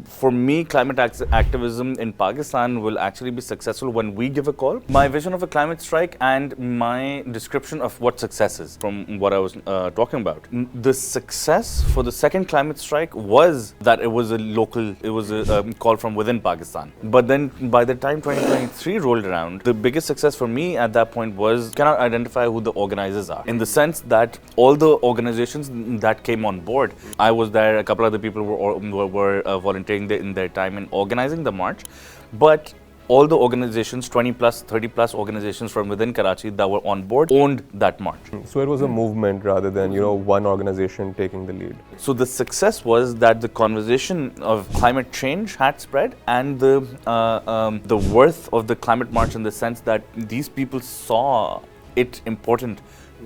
for me, climate activism in Pakistan will actually be successful when we give a call. My vision of a climate strike and my description of what success is from what I was talking about. The success for the second climate strike was that it was a call from within Pakistan. But then by the time 2023 rolled around, the biggest success for me at that point was cannot identify who the organizers are. In the sense that all the organizations that came on board, I was there, a couple other people were volunteering in their time in organizing the march, but all the organizations, 20 plus, 30 plus organizations from within Karachi that were on board owned that march. So it was a movement rather than, one organization taking the lead. So the success was that the conversation of climate change had spread, and the worth of the climate march in the sense that these people saw it important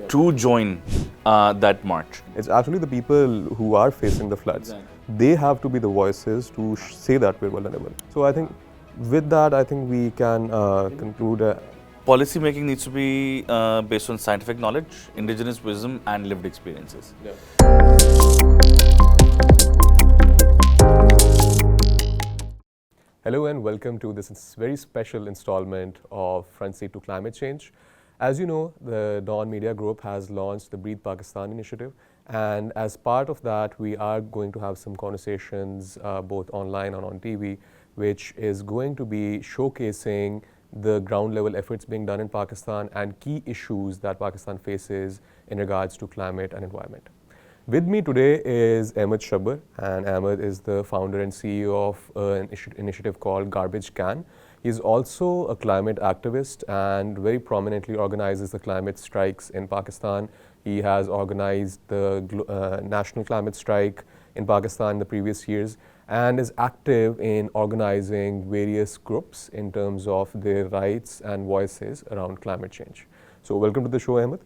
to join that march. It's actually the people who are facing the floods. Exactly. They have to be the voices to say that we're vulnerable. So I think with that, I think we can conclude. Policy making needs to be based on scientific knowledge, indigenous wisdom, and lived experiences. Yeah. Hello and welcome to this very special installment of Front Seat to Climate Change. As you know, the Dawn Media Group has launched the Breathe Pakistan initiative, and as part of that, we are going to have some conversations both online and on TV, which is going to be showcasing the ground level efforts being done in Pakistan and key issues that Pakistan faces in regards to climate and environment. With me today is Ahmad Shabbar, and Ahmad is the founder and CEO of an initiative called GarbageCan. He's also a climate activist and very prominently organizes the climate strikes in Pakistan. He has organized the national climate strike in Pakistan in the previous years and is active in organizing various groups in terms of their rights and voices around climate change. So welcome to the show, Ahmad.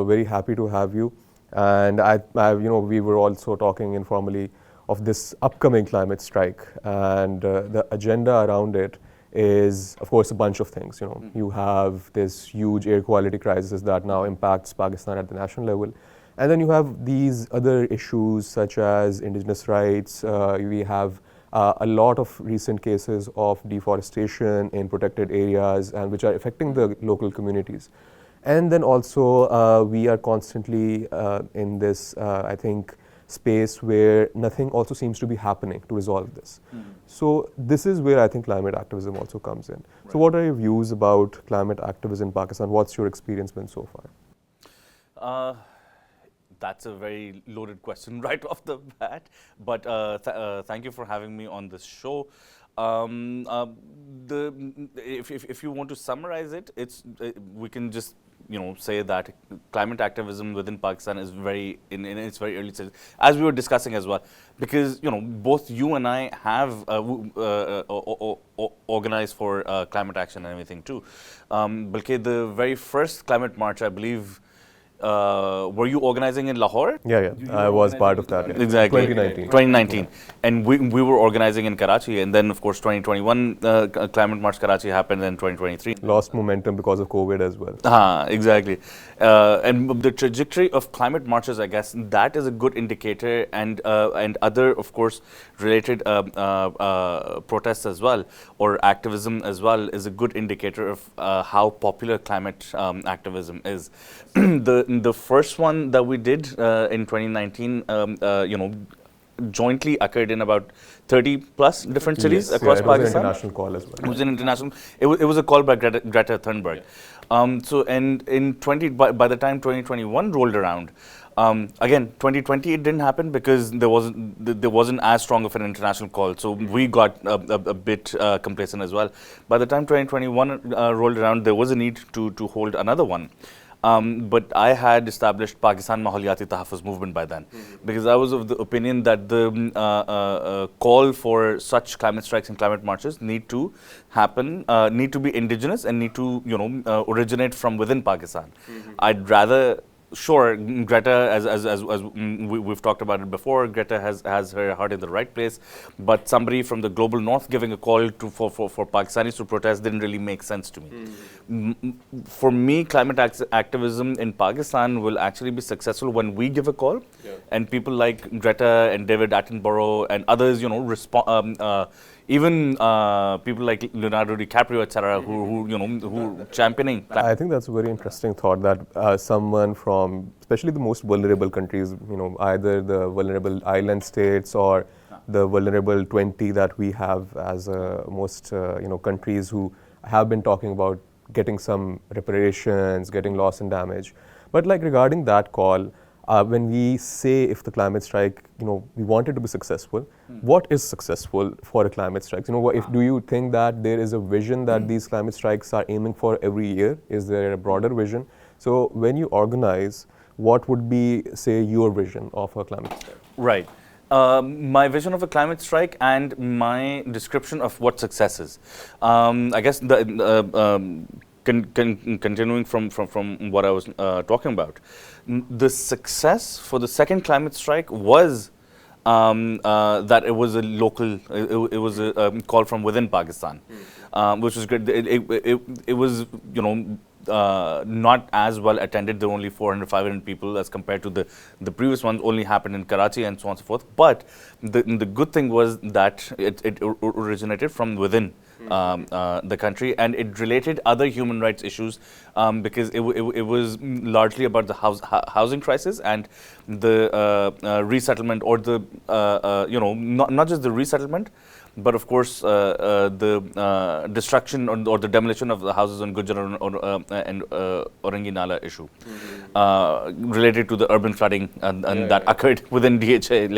Very happy to have you. And we were also talking informally of this upcoming climate strike, and the agenda around it is, of course, a bunch of things. You have this huge air quality crisis that now impacts Pakistan at the national level. And then you have these other issues such as indigenous rights. We have a lot of recent cases of deforestation in protected areas and which are affecting the local communities. And then also we are constantly in this, I think, space where nothing also seems to be happening to resolve this. So this is where I think climate activism also comes in. Right. So what are your views about climate activism in Pakistan? What's your experience been so far? That's a very loaded question right off the bat, but thank you for having me on this show. If you want to summarize it, we can just say that climate activism within Pakistan is in its very early stages, as we were discussing as well, because both you and I have organized for climate action and everything too. Balki the very first climate march, I believe, were you organizing in Lahore? Yeah. I was part of that. Yeah. Exactly. 2019. And we were organizing in Karachi, and then of course 2021 Climate March Karachi happened, in 2023. Lost momentum because of COVID as well. Exactly. And the trajectory of climate marches, I guess, that is a good indicator, and other, of course, related protests as well, or activism as well, is a good indicator of how popular climate activism is. The first one that we did in 2019, jointly occurred in about 30 plus different cities across Pakistan. It was an international call as well. It was an international. It was a call by Greta Thunberg. Yeah. By the time 2021 rolled around, again 2020 it didn't happen because there wasn't as strong of an international call. So we got a bit complacent as well. By the time 2021 rolled around, there was a need to hold another one. But I had established Pakistan Maholiyati Tahaffuz movement by then, because I was of the opinion that the call for such climate strikes and climate marches need to happen, need to be indigenous, and need to originate from within Pakistan. I'd rather sure, Greta, we've talked about it before, Greta has her heart in the right place, but somebody from the global north giving a call for Pakistanis to protest didn't really make sense to me. For me, climate activism in Pakistan will actually be successful when we give a call, and people like Greta and David Attenborough and others, even people like Leonardo DiCaprio, etc., who championing. I think that's a very interesting thought that someone from, especially the most vulnerable countries, either the vulnerable island states or the vulnerable 20 that we have as most, countries who have been talking about getting some reparations, getting loss and damage. But like regarding that call, when we say if the climate strike, we want it to be successful, what is successful for a climate strike? Do you think that there is a vision that these climate strikes are aiming for every year? Is there a broader vision? So when you organize, what would be, say, your vision of a climate strike? Right. My vision of a climate strike and my description of what success is. I guess continuing from what I was talking about, the success for the second climate strike was that it was a local, it was a call from within Pakistan, which was great. It was, not as well attended. There were only 400, 500 people as compared to the previous ones only happened in Karachi and so on and so forth. But the good thing was that it originated from within the country, and it related other human rights issues because it was largely about the housing crisis and the resettlement, or the not just the resettlement, but of course the destruction or the demolition of the houses on Gujarat and Orangi Nala issue related to the urban flooding and that occurred within DHA.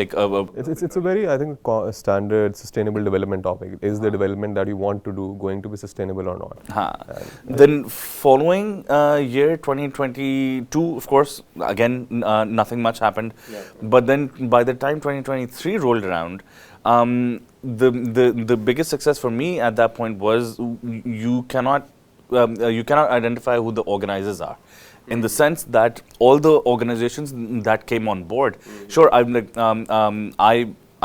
It's a very, I think, standard sustainable development topic. Is the development that you want to do going to be sustainable or not? Then following year 2022, of course, again nothing much happened. But then by the time 2023 rolled around, the biggest success for me at that point was you cannot identify who the organizers are, in the sense that all the organizations that came on board. Sure, I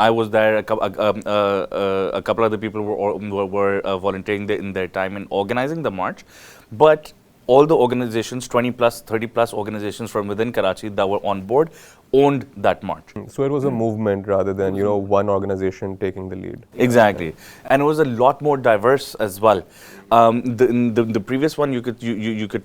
was there. A couple other people were volunteering in their time in organizing the march, but all the organizations, 20 plus, 30 plus organizations from within Karachi that were on board, owned that march. So it was a movement rather than, one organization taking the lead. Exactly. And it was a lot more diverse as well. The previous one, you could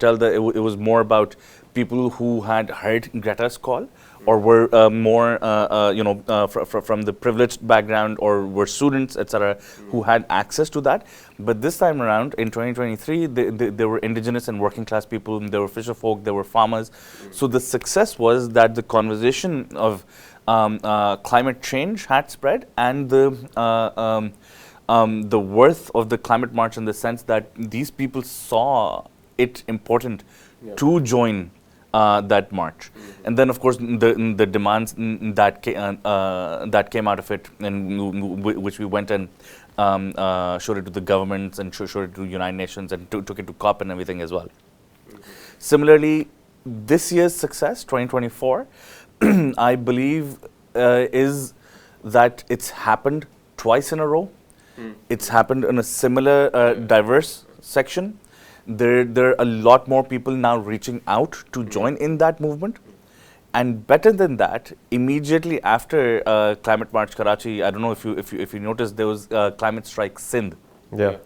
tell that it was more about people who had heard Greta's call, or were more, from the privileged background, or were students, etc., who had access to that. But this time around, in 2023, there were indigenous and working class people, there were fisher folk, there were farmers. So the success was that the conversation of climate change had spread, and the worth of the climate march, in the sense that these people saw it important to join that march. And then, of course, the demands that came out of it, and which we went and showed it to the governments and showed it to United Nations and took it to COP and everything as well. Similarly, this year's success, 2024, I believe is that it's happened twice in a row. It's happened in a similar diverse section. There are a lot more people now reaching out to join in that movement. And better than that, immediately after Climate March Karachi, I don't know if you noticed, there was Climate Strike Sindh. Yeah.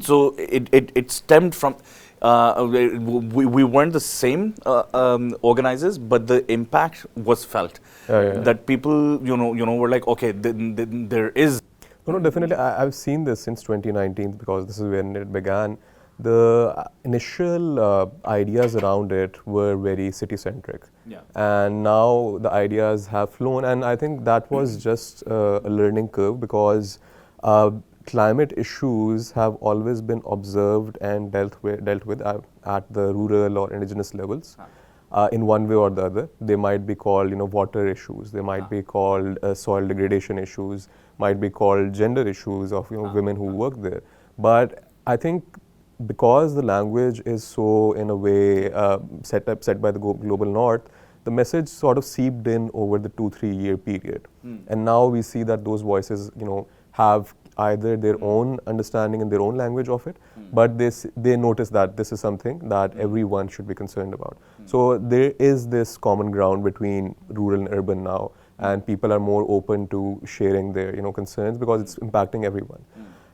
So it stemmed from, we weren't the same organizers, but the impact was felt. That people, were like, okay, there is. No, definitely. I've seen this since 2019, because this is when it began. The initial ideas around it were very city-centric. And now the ideas have flown, and I think that was just a learning curve, because climate issues have always been observed and dealt with at the rural or indigenous levels. In one way or the other. They might be called, water issues. They might be called soil degradation issues. Might be called gender issues of women who work there. But I think because the language is so, in a way, set by the global north, the message sort of seeped in over the 2-3 year period. And now we see that those voices, have either their own understanding and their own language of it, but they notice that this is something that everyone should be concerned about. So there is this common ground between rural and urban now, and people are more open to sharing their concerns because it's impacting everyone.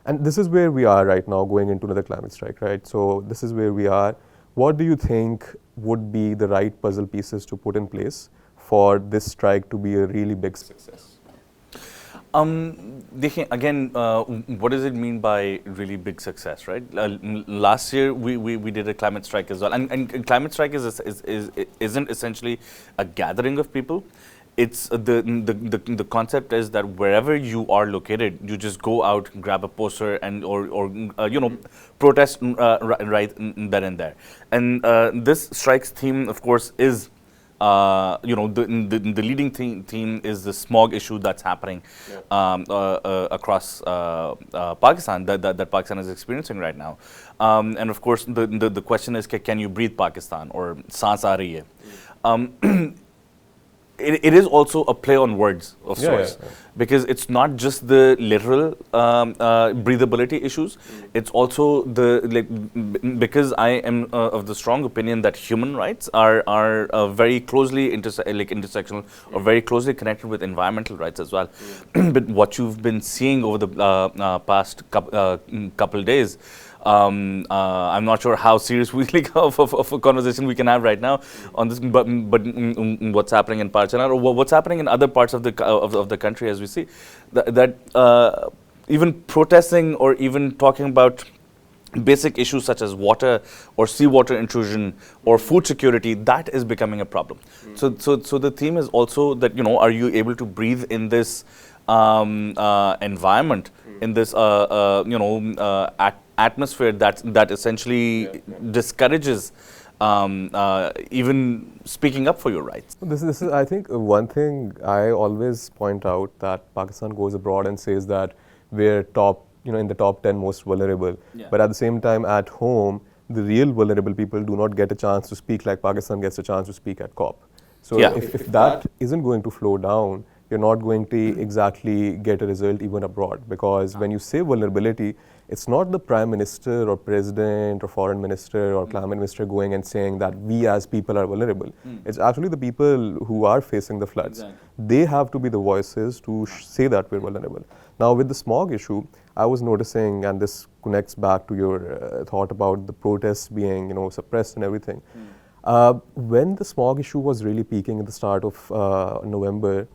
And this is where we are right now, going into another climate strike, right? So this is where we are. What do you think would be the right puzzle pieces to put in place for this strike to be a really big success? Again, what does it mean by really big success, right? Last year we did a climate strike as well, and climate strike isn't essentially a gathering of people. It's the concept is that wherever you are located, you just go out, grab a poster, and or protest right then and there. And this strike's theme, of course, is the leading theme is the smog issue that's happening across Pakistan that Pakistan is experiencing right now. And of course, the question is, can you breathe Pakistan, or saans aa rahi hai? It is also a play on words of sorts, because it's not just the literal breathability issues. It's also because I am of the strong opinion that human rights are very closely intersectional, or very closely connected with environmental rights as well. But what you've been seeing over the past couple days, I'm not sure how serious of a conversation we can have right now on this, but what's happening in Parchana, or what's happening in other parts of the country, as we see that even protesting or even talking about basic issues such as water or seawater intrusion or food security, that is becoming a problem. So the theme is also that, are you able to breathe in this environment, in this atmosphere that essentially discourages even speaking up for your rights. This is, I think, one thing I always point out, that Pakistan goes abroad and says that we're in the top 10 most vulnerable. But at the same time, at home, the real vulnerable people do not get a chance to speak like Pakistan gets a chance to speak at COP. So if that isn't going to flow down, you're not going to exactly get a result even abroad. Because when you say vulnerability, it's not the Prime Minister or President or Foreign Minister or Climate Minister going and saying that we as people are vulnerable. It's actually the people who are facing the floods. They have to be the voices to say that we're vulnerable. Now with the smog issue, I was noticing, and this connects back to your thought about the protests being suppressed and everything. When the smog issue was really peaking at the start of November,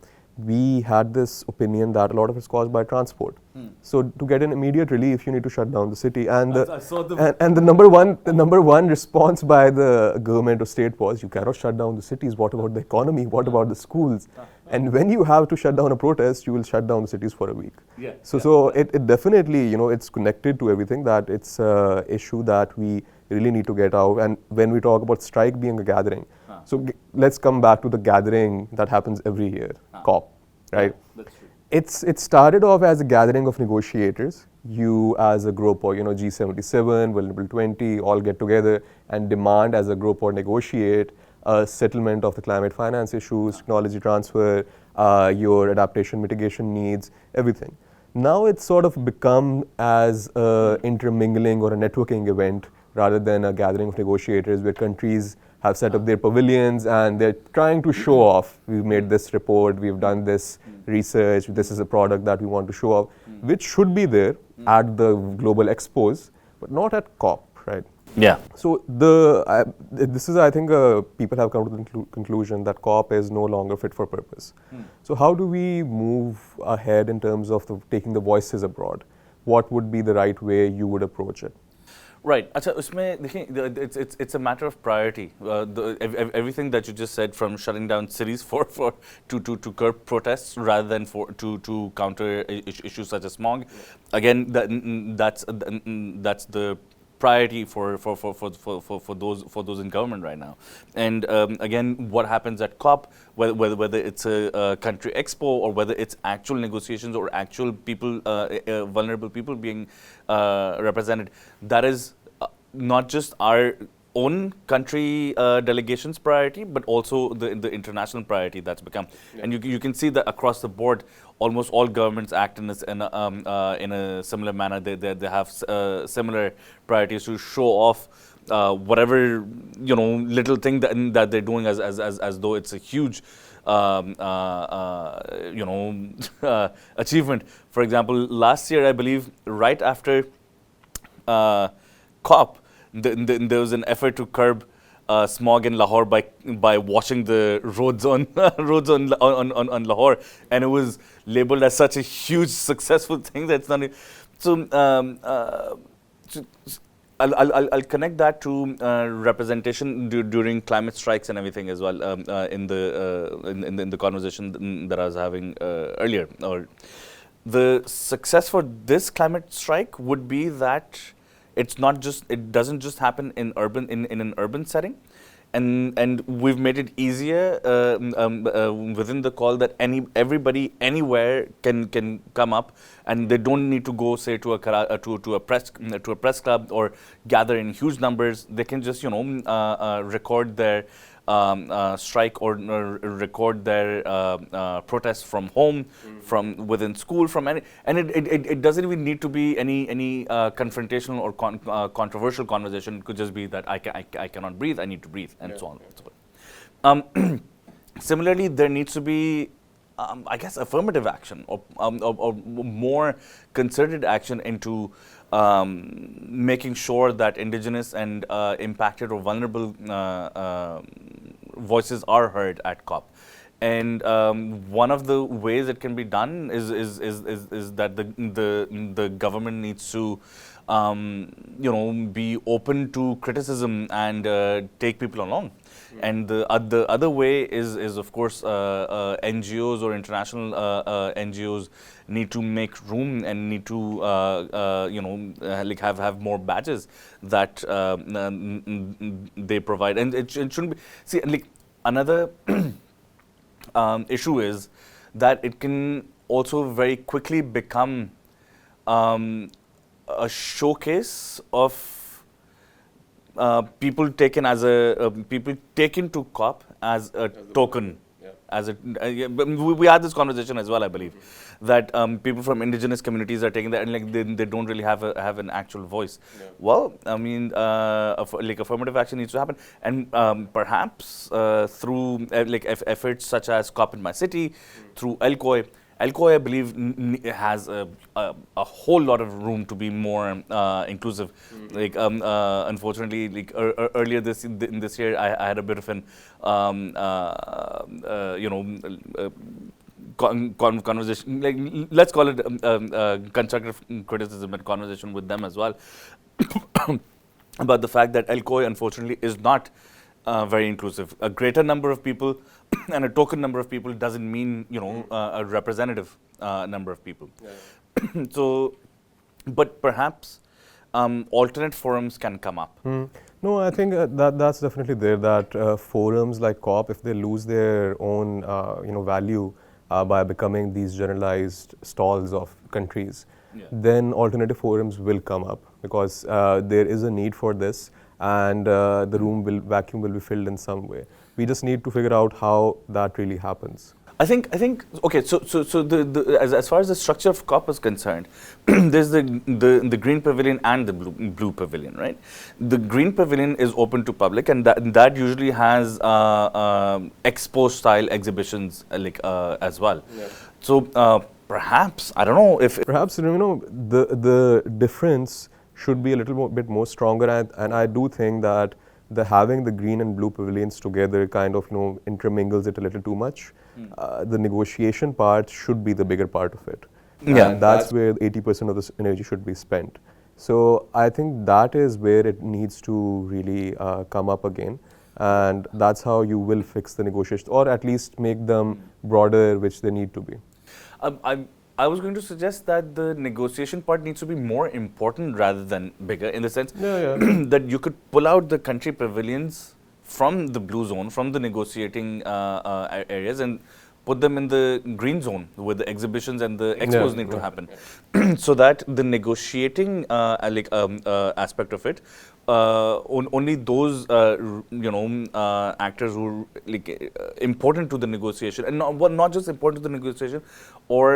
we had this opinion that a lot of it's caused by transport. So to get an immediate relief, you need to shut down the city. And the number one response by the government or state was, you cannot shut down the cities. What about the economy? What about the schools? And when you have to shut down a protest, you will shut down the cities for a week. So it definitely, it's connected to everything, that it's an issue that we really need to get out. And when we talk about strike being a gathering, so let's come back to the gathering that happens every year, COP, right? That's true. It started off as a gathering of negotiators. You as a group, or G77, Vulnerable 20, all get together and demand as a group or negotiate a settlement of the climate finance issues, technology transfer, your adaptation mitigation needs, everything. Now it's sort of become as a intermingling or a networking event rather than a gathering of negotiators where countries have set up their pavilions and they're trying to show off. We've made this report, we've done this research, this is a product that we want to show off, which should be there at the global expos, but not at COP, right? Yeah. So this is, I think, people have come to the conclusion that COP is no longer fit for purpose. So how do we move ahead in terms of taking the voices abroad? What would be the right way you would approach it? Right. It's a matter of priority. Everything that you just said, from shutting down cities to curb protests rather than to counter issues such as smog. Again, that's the priority for those in government right now. And again, what happens at COP, whether it's a country expo or whether it's actual negotiations or actual people, vulnerable people being represented, that is not just our own country delegation's priority, but also the international priority that's become. Yeah. And you can see that across the board, almost all governments act in a similar manner. They have similar priorities to show off whatever little thing that they're doing as though it's a huge achievement. For example, last year I believe right after COP, there was an effort to curb smog in Lahore by washing the roads on on Lahore, and it was labeled as such a huge successful thing that's not. So I'll connect that to representation during climate strikes and everything as well in the conversation that I was having earlier. Or the success for this climate strike would be that it doesn't just happen in an urban setting, and we've made it easier within the call that everybody anywhere can come up, and they don't need to go say to a press club or gather in huge numbers. They can just record their strike or record their protest from home, from within school, and it doesn't even need to be any confrontational or controversial conversation. It could just be that I cannot breathe, I need to breathe, and so on and so forth. Similarly, there needs to be I guess affirmative action or more concerted action into making sure that indigenous and impacted or vulnerable voices are heard at COP. And one of the ways it can be done is that the government needs to be open to criticism and take people along. And the other way is of course NGOs or international NGOs need to make room and need to like have more badges that they provide. And it shouldn't be, see, like another issue is that it can also very quickly become a showcase of people taken to COP as a token. As we had this conversation as well, I believe, that people from indigenous communities are taking that and like they don't really have an actual voice. Well, I mean, like affirmative action needs to happen, and perhaps through like efforts such as COP in my city, through ELCOI, I believe has a whole lot of room to be more inclusive. Like unfortunately, like earlier in this year, I had a bit of an conversation. Like let's call it constructive criticism and conversation with them as well about the fact that ELCOI unfortunately is not very inclusive. A greater number of people and a token number of people doesn't mean a representative number of people. So, but perhaps alternate forums can come up. No, I think that's definitely there. That forums like COP, if they lose their own value by becoming these generalized stalls of countries, then alternative forums will come up because there is a need for this, and the vacuum will be filled in some way. We just need to figure out how that really happens. I think okay. So as far as the structure of COP is concerned, there's the green pavilion and the blue pavilion, right? The green pavilion is open to public, and that usually has expo style exhibitions like as well. So perhaps I don't know if perhaps the difference should be a little bit more stronger, and I do think that having the green and blue pavilions together kind of intermingles it a little too much. The negotiation part should be the bigger part of it. And that's where 80% of the energy should be spent. So I think that is where it needs to really come up again, and that's how you will fix the negotiations, or at least make them broader, which they need to be. I was going to suggest that the negotiation part needs to be more important rather than bigger, in the sense that you could pull out the country pavilions from the blue zone, from the negotiating areas, and put them in the green zone where the exhibitions and the expos need to happen, so that the negotiating aspect of it, only those actors who are important to the negotiation, and not just important to the negotiation, or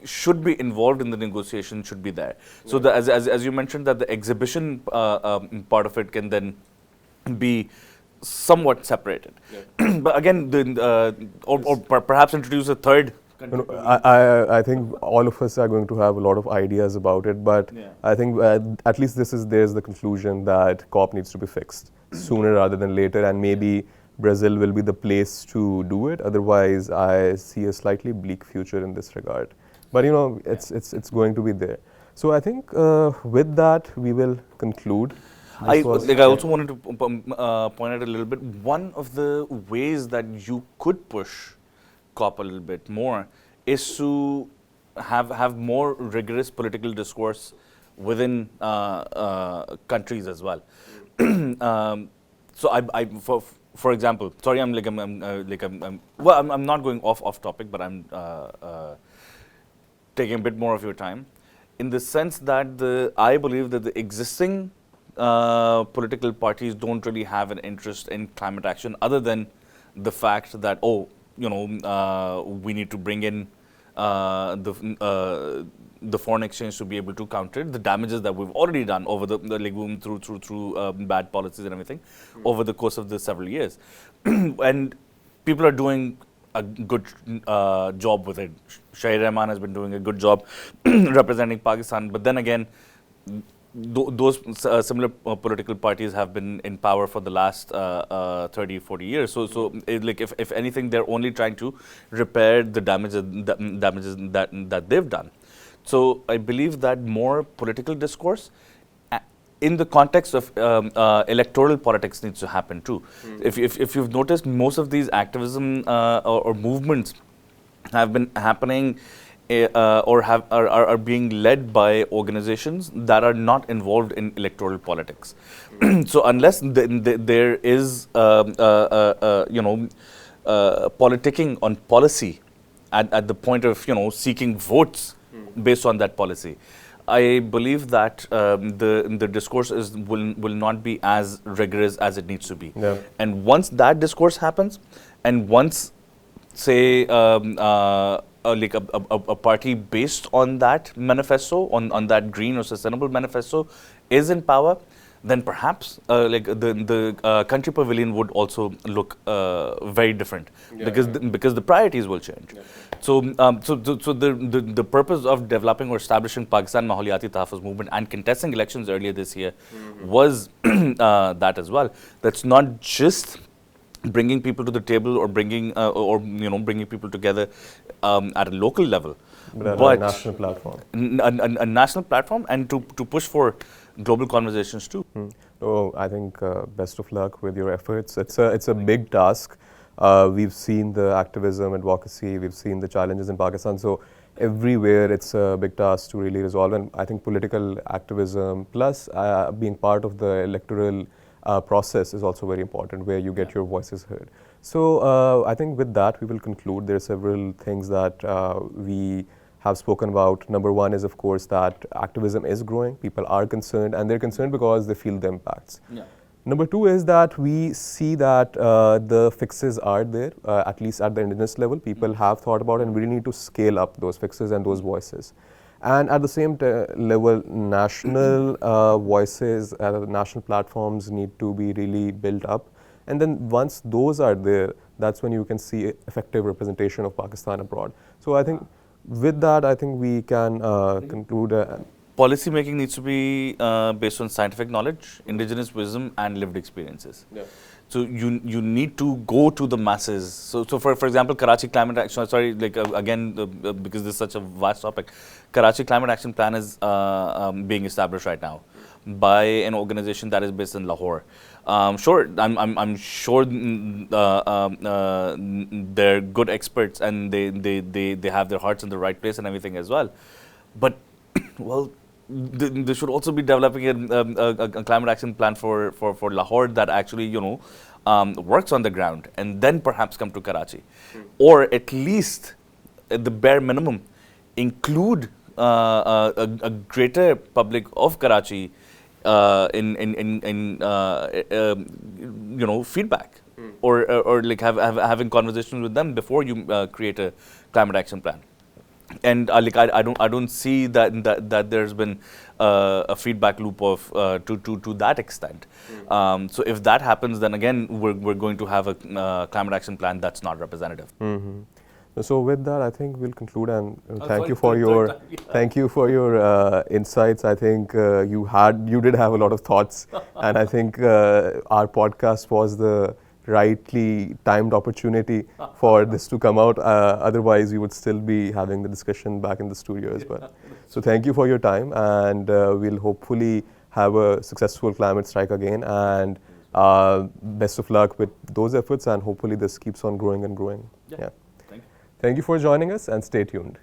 should be involved in the negotiation, should be there. So as you mentioned, that the exhibition part of it can then be somewhat separated. But again, perhaps introduce a third. I think all of us are going to have a lot of ideas about it, but I think at least there's the conclusion that COP needs to be fixed sooner rather than later, and maybe Brazil will be the place to do it. Otherwise, I see a slightly bleak future in this regard. But it's going to be there. So I think with that we will conclude. I also wanted to point out a little bit. One of the ways that you could push COP a little bit more is to have more rigorous political discourse within countries as well. So for example, sorry, I'm not going off topic, but I'm taking a bit more of your time, in the sense that I believe that the existing political parties don't really have an interest in climate action, other than the fact that we need to bring in the foreign exchange to be able to counter the damages that we've already done over the legume through bad policies and everything over the course of the several years. And people are doing a good job with it. Shahid Rahman has been doing a good job representing Pakistan, but then again, those similar political parties have been in power for the last 30, 40 years. So if anything, they're only trying to repair the damages that they've done. So I believe that more political discourse in the context of electoral politics needs to happen too. If you've noticed, most of these activism or movements have been happening are being led by organizations that are not involved in electoral politics. So unless there is politicking on policy at the point of seeking votes based on that policy, I believe that the discourse will not be as rigorous as it needs to be. Yeah. And once that discourse happens, and once, say, a party based on that manifesto, on that green or sustainable manifesto, is in power, then perhaps the country pavilion would also look very different, because the priorities will change. Yeah. So the purpose of developing or establishing Pakistan Maholiyati Tahaffuz movement and contesting elections earlier this year was that as well. That's not just bringing people to the table or bringing people together at a local level, but a national platform. A national platform, and to push for global conversations too. So I think best of luck with your efforts. It's a big task. We've seen the activism, advocacy. We've seen the challenges in Pakistan. So everywhere it's a big task to really resolve. And I think political activism plus being part of the electoral process is also very important, where you get your voices heard. So I think with that we will conclude. There are several things that we have spoken about. Number one is, of course, that activism is growing. People are concerned, and they're concerned because they feel the impacts. Yeah. Number two is that we see that the fixes are there, at least at the indigenous level. People have thought about it, and we really need to scale up those fixes and those voices. And at the same level, national voices, national platforms need to be really built up. And then once those are there, that's when you can see effective representation of Pakistan abroad. So I think with that, I think we can conclude. Policy making needs to be based on scientific knowledge, indigenous wisdom, and lived experiences. Yeah. So you need to go to the masses. So for example, Karachi Climate Action. Sorry, because this is such a vast topic. Karachi Climate Action Plan is being established right now by an organization that is based in Lahore. I'm sure they're good experts, and they have their hearts in the right place and everything as well. But well, they should also be developing a climate action plan for Lahore that actually works on the ground, and then perhaps come to Karachi. Or at least, at the bare minimum, include a greater public of Karachi in feedback, or like having conversations with them before you create a climate action plan. And I don't see that there's been a feedback loop of to that extent. So if that happens, then again we're going to have a climate action plan that's not representative. So with that, I think we'll conclude, and thank sorry, you for your thank you for your insights. I think you did have a lot of thoughts, and I think our podcast was the rightly timed opportunity for this to come out. Otherwise, we would still be having the discussion back in the studio as well. So thank you for your time, and we'll hopefully have a successful climate strike again. And best of luck with those efforts, and hopefully this keeps on growing and growing. Yeah. Thank you. Thank you for joining us, and stay tuned.